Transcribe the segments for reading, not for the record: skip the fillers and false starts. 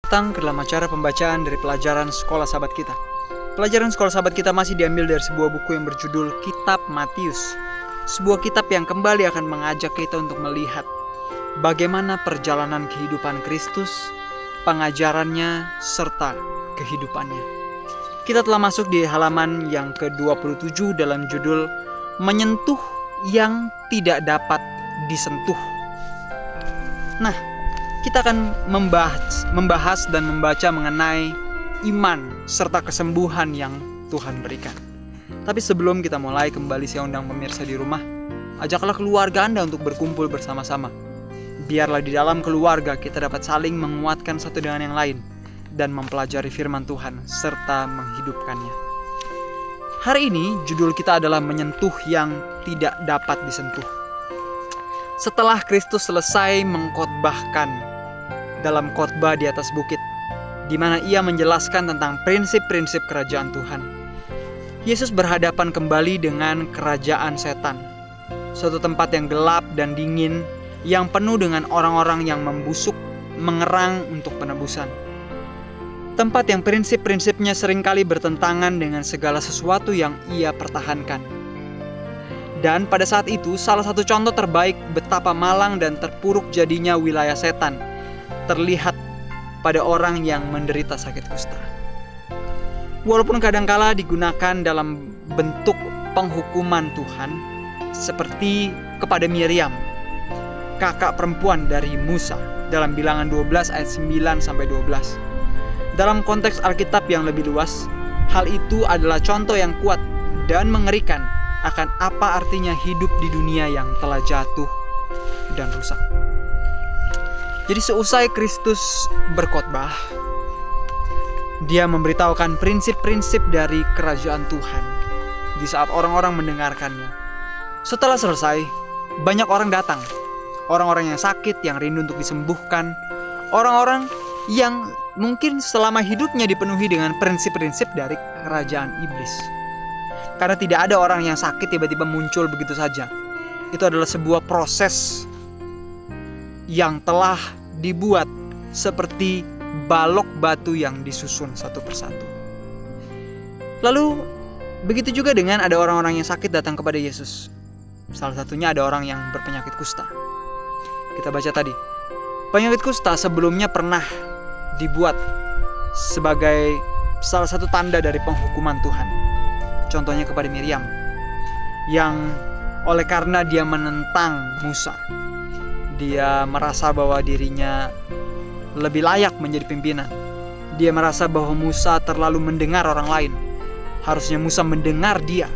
Datang ke dalam acara pembacaan dari pelajaran Sekolah Sahabat Kita. Pelajaran Sekolah Sahabat Kita masih diambil dari sebuah buku yang berjudul Kitab Matius. Sebuah kitab yang kembali akan mengajak kita untuk melihat bagaimana perjalanan kehidupan Kristus, pengajarannya, serta kehidupannya. Kita telah masuk di halaman yang ke-27 dalam judul Menyentuh yang Tidak Dapat Disentuh. Nah, kita akan membahas dan membaca mengenai iman serta kesembuhan yang Tuhan berikan. Tapi sebelum kita mulai, kembali saya undang pemirsa di rumah, ajaklah keluarga Anda untuk berkumpul bersama-sama. Biarlah di dalam keluarga kita dapat saling menguatkan satu dengan yang lain dan mempelajari firman Tuhan serta menghidupkannya. Hari ini judul kita adalah Menyentuh yang Tidak Dapat Disentuh. Setelah Kristus selesai mengkhotbahkan dalam khotbah di atas bukit, di mana ia menjelaskan tentang prinsip-prinsip kerajaan Tuhan, Yesus berhadapan kembali dengan kerajaan setan, suatu tempat yang gelap dan dingin, yang penuh dengan orang-orang yang membusuk, mengerang untuk penebusan. Tempat yang prinsip-prinsipnya seringkali bertentangan dengan segala sesuatu yang ia pertahankan. Dan pada saat itu, salah satu contoh terbaik betapa malang dan terpuruk jadinya wilayah setan terlihat pada orang yang menderita sakit kusta. Walaupun kadangkala digunakan dalam bentuk penghukuman Tuhan, seperti kepada Miriam, kakak perempuan dari Musa, dalam Bilangan 12 ayat 9-12. Dalam konteks Alkitab yang lebih luas, hal itu adalah contoh yang kuat dan mengerikan akan apa artinya hidup di dunia yang telah jatuh dan rusak. Jadi seusai Kristus berkhotbah, dia memberitahukan prinsip-prinsip dari kerajaan Tuhan di saat orang-orang mendengarkannya. Setelah selesai, banyak orang datang. Orang-orang yang sakit, yang rindu untuk disembuhkan. Orang-orang yang mungkin selama hidupnya dipenuhi dengan prinsip-prinsip dari kerajaan iblis. Karena tidak ada orang yang sakit tiba-tiba muncul begitu saja. Itu adalah sebuah proses yang telah dibuat seperti balok batu yang disusun satu persatu. Lalu begitu juga dengan ada orang-orang yang sakit datang kepada Yesus. Salah satunya ada orang yang berpenyakit kusta. Kita baca tadi, penyakit kusta sebelumnya pernah dibuat sebagai salah satu tanda dari penghukuman Tuhan. Contohnya kepada Miriam, yang oleh karena dia menentang Musa, dia merasa bahwa dirinya lebih layak menjadi pimpinan. Dia merasa bahwa Musa terlalu mendengar orang lain. Harusnya Musa mendengar dia.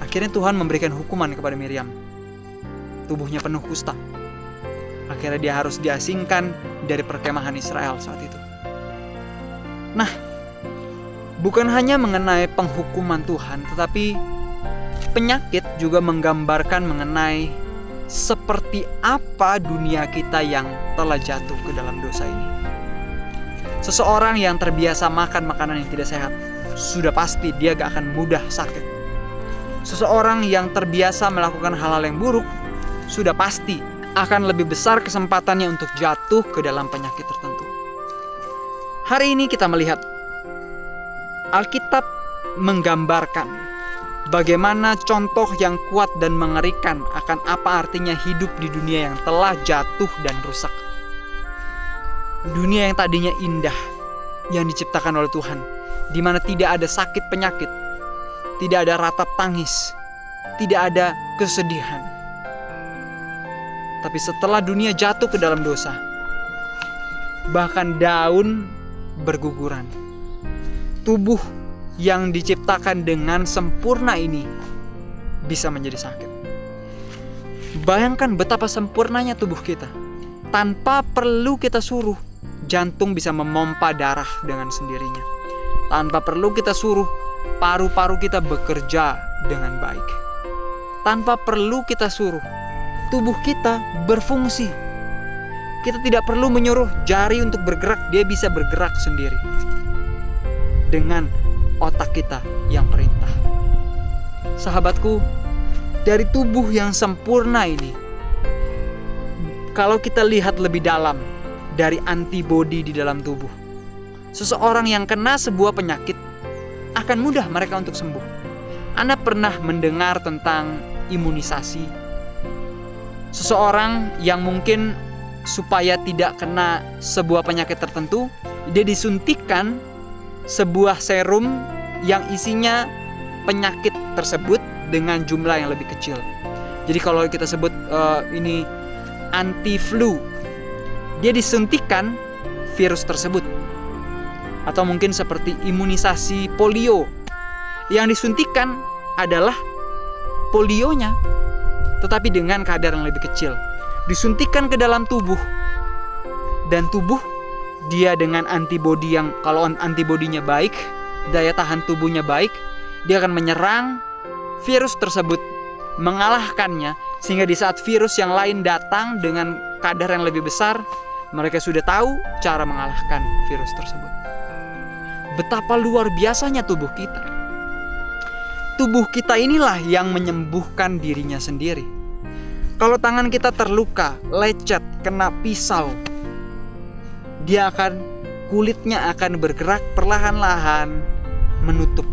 Akhirnya Tuhan memberikan hukuman kepada Miriam. Tubuhnya penuh kusta. Akhirnya dia harus diasingkan dari perkemahan Israel saat itu. Nah, bukan hanya mengenai penghukuman Tuhan, tetapi penyakit juga menggambarkan mengenai seperti apa dunia kita yang telah jatuh ke dalam dosa ini. Seseorang yang terbiasa makan makanan yang tidak sehat, sudah pasti dia gak akan mudah sakit. Seseorang yang terbiasa melakukan hal-hal yang buruk, sudah pasti akan lebih besar kesempatannya untuk jatuh ke dalam penyakit tertentu. Hari ini kita melihat Alkitab menggambarkan bagaimana contoh yang kuat dan mengerikan akan apa artinya hidup di dunia yang telah jatuh dan rusak. Dunia yang tadinya indah, yang diciptakan oleh Tuhan, di mana tidak ada sakit penyakit, tidak ada ratap tangis, tidak ada kesedihan. Tapi setelah dunia jatuh ke dalam dosa, bahkan daun berguguran. Tubuh yang diciptakan dengan sempurna ini bisa menjadi sakit. Bayangkan betapa sempurnanya tubuh kita. Tanpa perlu kita suruh, jantung bisa memompa darah dengan sendirinya. Tanpa perlu kita suruh, paru-paru kita bekerja dengan baik. Tanpa perlu kita suruh, tubuh kita berfungsi. Kita tidak perlu menyuruh jari untuk bergerak, dia bisa bergerak sendiri. Dengan otak kita yang perintah. Sahabatku, dari tubuh yang sempurna ini, kalau kita lihat lebih dalam, dari antibodi di dalam tubuh. Seseorang yang kena sebuah penyakit akan mudah mereka untuk sembuh. Anda pernah mendengar tentang imunisasi? Seseorang yang mungkin supaya tidak kena sebuah penyakit tertentu, dia disuntikkan sebuah serum yang isinya penyakit tersebut dengan jumlah yang lebih kecil. Jadi kalau kita sebut ini anti flu, dia disuntikkan virus tersebut. Atau mungkin seperti imunisasi polio, yang disuntikkan adalah polionya, tetapi dengan kadar yang lebih kecil. Disuntikkan ke dalam tubuh, dan tubuh dia dengan antibodi yang, kalau antibodinya baik, daya tahan tubuhnya baik, dia akan menyerang virus tersebut, mengalahkannya, sehingga di saat virus yang lain datang dengan kadar yang lebih besar, mereka sudah tahu cara mengalahkan virus tersebut. Betapa luar biasanya tubuh kita. Tubuh kita inilah yang menyembuhkan dirinya sendiri. Kalau tangan kita terluka, lecet, kena pisau, kulitnya akan bergerak perlahan-lahan menutup.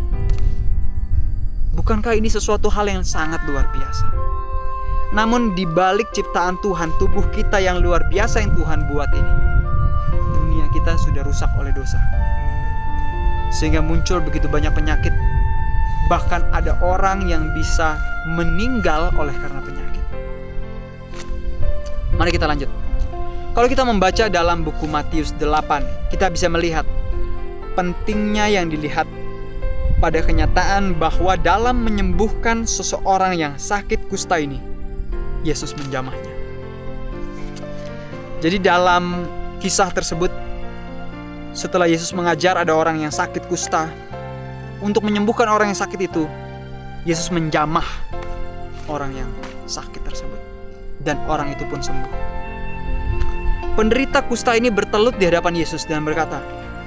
Bukankah ini sesuatu hal yang sangat luar biasa? Namun di balik ciptaan Tuhan, tubuh kita yang luar biasa yang Tuhan buat ini, dunia kita sudah rusak oleh dosa. Sehingga muncul begitu banyak penyakit. Bahkan ada orang yang bisa meninggal oleh karena penyakit. Mari kita lanjut. Kalau kita membaca dalam buku Matius 8, kita bisa melihat pentingnya yang dilihat pada kenyataan bahwa dalam menyembuhkan seseorang yang sakit kusta ini, Yesus menjamahnya. Jadi dalam kisah tersebut, setelah Yesus mengajar ada orang yang sakit kusta, untuk menyembuhkan orang yang sakit itu, Yesus menjamah orang yang sakit tersebut, dan orang itu pun sembuh. Penderita kusta ini bertelut di hadapan Yesus dan berkata,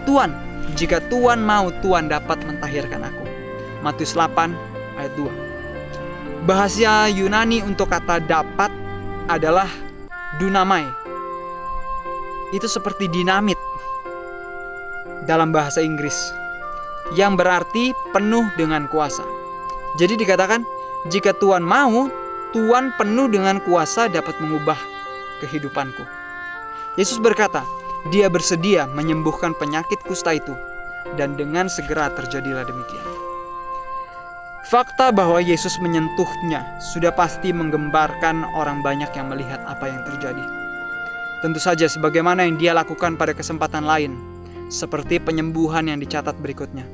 "Tuan, jika Tuan mau, Tuan dapat mentahirkan aku." Matius 8 ayat 2. Bahasa Yunani untuk kata dapat adalah dunamai. Itu seperti dinamit dalam bahasa Inggris, yang berarti penuh dengan kuasa. Jadi dikatakan, jika Tuan mau, Tuan penuh dengan kuasa dapat mengubah kehidupanku. Yesus berkata, Dia bersedia menyembuhkan penyakit kusta itu, dan dengan segera terjadilah demikian. Fakta bahwa Yesus menyentuhnya sudah pasti menggembarkan orang banyak yang melihat apa yang terjadi. Tentu saja sebagaimana yang Dia lakukan pada kesempatan lain, seperti penyembuhan yang dicatat berikutnya,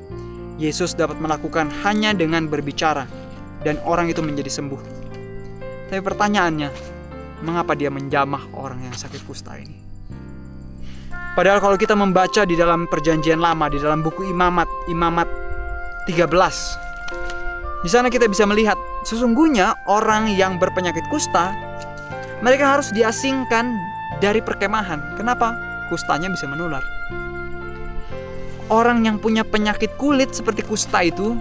Yesus dapat melakukan hanya dengan berbicara, dan orang itu menjadi sembuh. Tapi pertanyaannya, mengapa Dia menjamah orang yang sakit kusta ini? Padahal kalau kita membaca di dalam Perjanjian Lama, di dalam buku Imamat 13, di sana kita bisa melihat sesungguhnya orang yang berpenyakit kusta, mereka harus diasingkan dari perkemahan. Kenapa? Kustanya bisa menular. Orang yang punya penyakit kulit seperti kusta itu,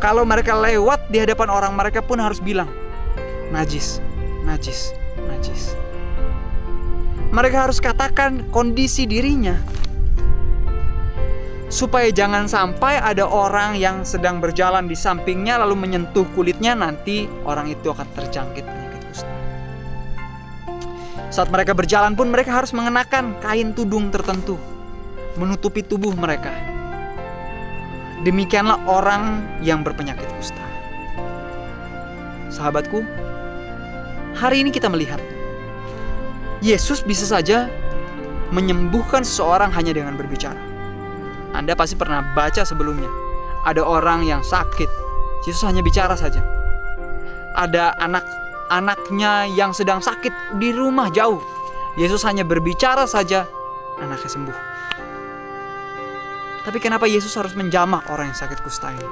kalau mereka lewat di hadapan orang, mereka pun harus bilang, najis, najis, najis. Mereka harus katakan kondisi dirinya, supaya jangan sampai ada orang yang sedang berjalan di sampingnya lalu menyentuh kulitnya, nanti orang itu akan terjangkit penyakit kusta. Saat mereka berjalan pun mereka harus mengenakan kain tudung tertentu, menutupi tubuh mereka. Demikianlah orang yang berpenyakit kusta. Sahabatku, hari ini kita melihat Yesus bisa saja menyembuhkan seseorang hanya dengan berbicara. Anda pasti pernah baca sebelumnya, ada orang yang sakit, Yesus hanya bicara saja. Ada anaknya yang sedang sakit di rumah jauh, Yesus hanya berbicara saja, anaknya sembuh. Tapi kenapa Yesus harus menjamah orang yang sakit kusta ini?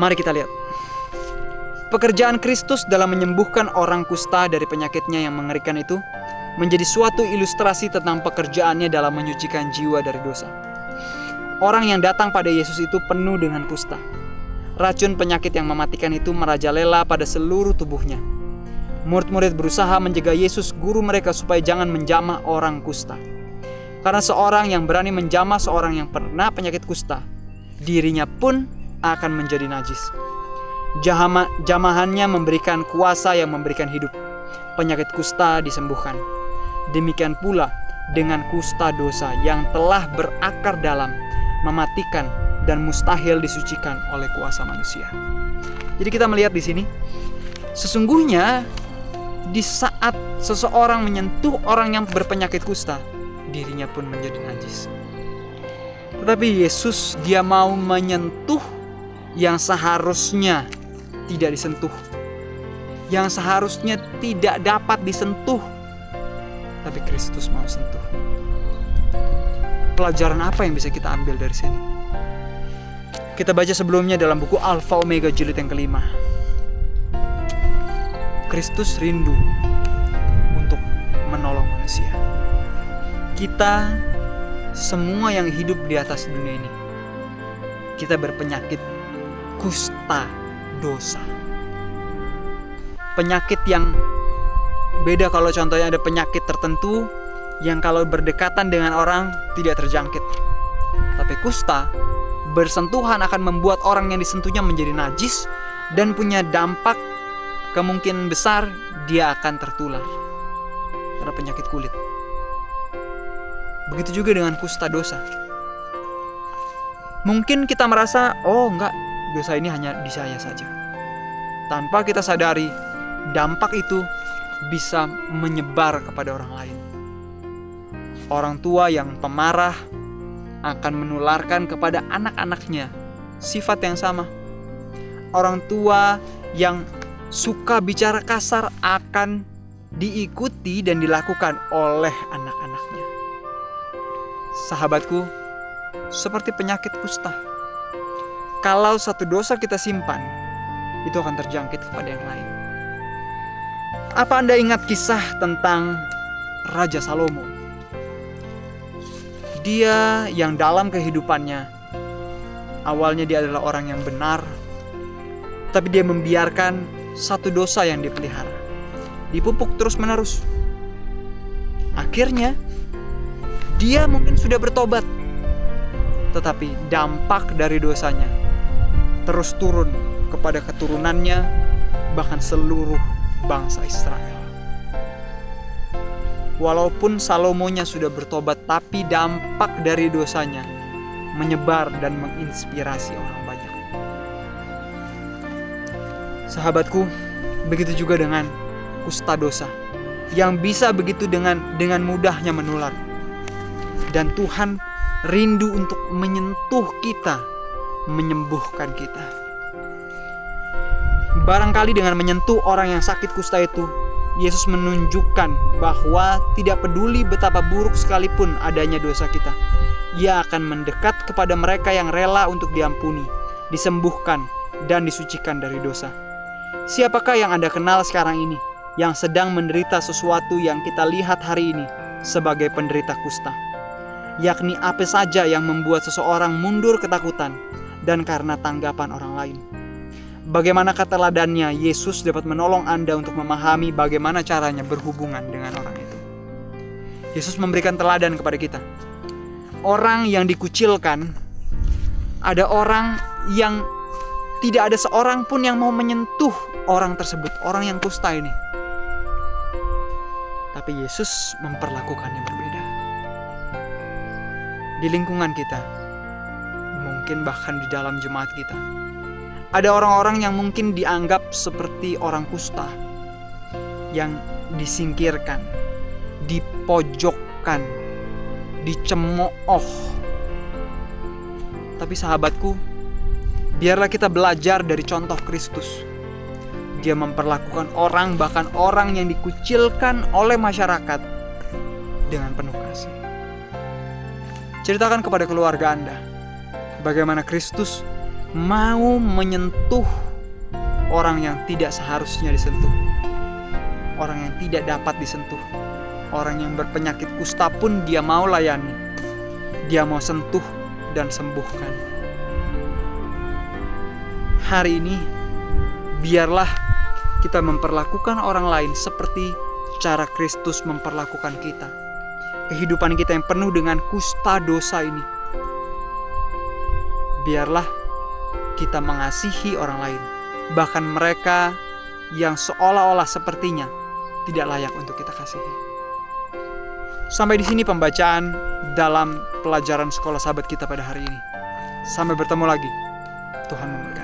Mari kita lihat. Pekerjaan Kristus dalam menyembuhkan orang kusta dari penyakitnya yang mengerikan itu menjadi suatu ilustrasi tentang pekerjaannya dalam menyucikan jiwa dari dosa. Orang yang datang pada Yesus itu penuh dengan kusta. Racun penyakit yang mematikan itu merajalela pada seluruh tubuhnya. Murid-murid berusaha mencegah Yesus, guru mereka, supaya jangan menjamah orang kusta. Karena seorang yang berani menjamah seorang yang pernah penyakit kusta, dirinya pun akan menjadi najis. Jamahannya memberikan kuasa yang memberikan hidup. Penyakit kusta disembuhkan. Demikian pula dengan kusta dosa yang telah berakar dalam, mematikan, dan mustahil disucikan oleh kuasa manusia. Jadi kita melihat di sini, sesungguhnya di saat seseorang menyentuh orang yang berpenyakit kusta, dirinya pun menjadi najis. Tetapi Yesus, dia mau menyentuh yang seharusnya tidak disentuh, yang seharusnya tidak dapat disentuh, tapi Kristus mau sentuh. Pelajaran apa yang bisa kita ambil dari sini? Kita baca sebelumnya dalam buku Alfa Omega jilid yang kelima. Kristus rindu untuk menolong manusia. Kita semua yang hidup di atas dunia ini, kita berpenyakit kusta dosa. Penyakit yang beda kalau contohnya ada penyakit tertentu yang kalau berdekatan dengan orang tidak terjangkit. Tapi kusta bersentuhan akan membuat orang yang disentuhnya menjadi najis dan punya dampak kemungkinan besar dia akan tertular karena penyakit kulit. Begitu juga dengan kusta dosa. Mungkin kita merasa, oh enggak, dosa ini hanya di saya saja. Tanpa kita sadari, dampak itu bisa menyebar kepada orang lain. Orang tua yang pemarah akan menularkan kepada anak-anaknya sifat yang sama. Orang tua yang suka bicara kasar akan diikuti dan dilakukan oleh anak-anaknya. Sahabatku, seperti penyakit kusta. Kalau satu dosa kita simpan, itu akan terjangkit kepada yang lain. Apa Anda ingat kisah tentang Raja Salomo? Dia yang dalam kehidupannya, awalnya dia adalah orang yang benar, tapi dia membiarkan satu dosa yang dipelihara, dipupuk terus-menerus. Akhirnya, dia mungkin sudah bertobat, tetapi dampak dari dosanya terus turun kepada keturunannya, bahkan seluruh bangsa Israel. Walaupun Salomonya sudah bertobat, tapi dampak dari dosanya menyebar dan menginspirasi orang banyak. Sahabatku, begitu juga dengan kusta dosa yang bisa begitu dengan mudahnya menular. Dan Tuhan rindu untuk menyentuh kita, menyembuhkan kita. Barangkali dengan menyentuh orang yang sakit kusta itu, Yesus menunjukkan bahwa tidak peduli betapa buruk sekalipun adanya dosa kita, Ia akan mendekat kepada mereka yang rela untuk diampuni, disembuhkan, dan disucikan dari dosa. Siapakah yang Anda kenal sekarang ini yang sedang menderita sesuatu yang kita lihat hari ini sebagai penderita kusta? Yakni apa saja yang membuat seseorang mundur ketakutan dan karena tanggapan orang lain. Bagaimana teladannya Yesus dapat menolong Anda untuk memahami bagaimana caranya berhubungan dengan orang itu. Yesus memberikan teladan kepada kita. Orang yang dikucilkan, ada orang yang tidak ada seorang pun yang mau menyentuh orang tersebut, orang yang kusta ini. Tapi Yesus memperlakukannya berbeda. Di lingkungan kita, mungkin bahkan di dalam jemaat kita, ada orang-orang yang mungkin dianggap seperti orang kusta, yang disingkirkan, dipojokkan, dicemooh. Tapi sahabatku, biarlah kita belajar dari contoh Kristus. Dia memperlakukan orang, bahkan orang yang dikucilkan oleh masyarakat, dengan penuh kasih. Ceritakan kepada keluarga Anda bagaimana Kristus mau menyentuh orang yang tidak seharusnya disentuh, orang yang tidak dapat disentuh, orang yang berpenyakit kusta pun Dia mau layani, Dia mau sentuh dan sembuhkan. Hari ini biarlah kita memperlakukan orang lain seperti cara Kristus memperlakukan kita. Kehidupan kita yang penuh dengan kusta dosa ini, biarlah kita mengasihi orang lain, bahkan mereka yang seolah-olah sepertinya tidak layak untuk kita kasihi. Sampai di sini pembacaan dalam pelajaran sekolah sahabat kita pada hari ini. Sampai bertemu lagi. Tuhan memberkati.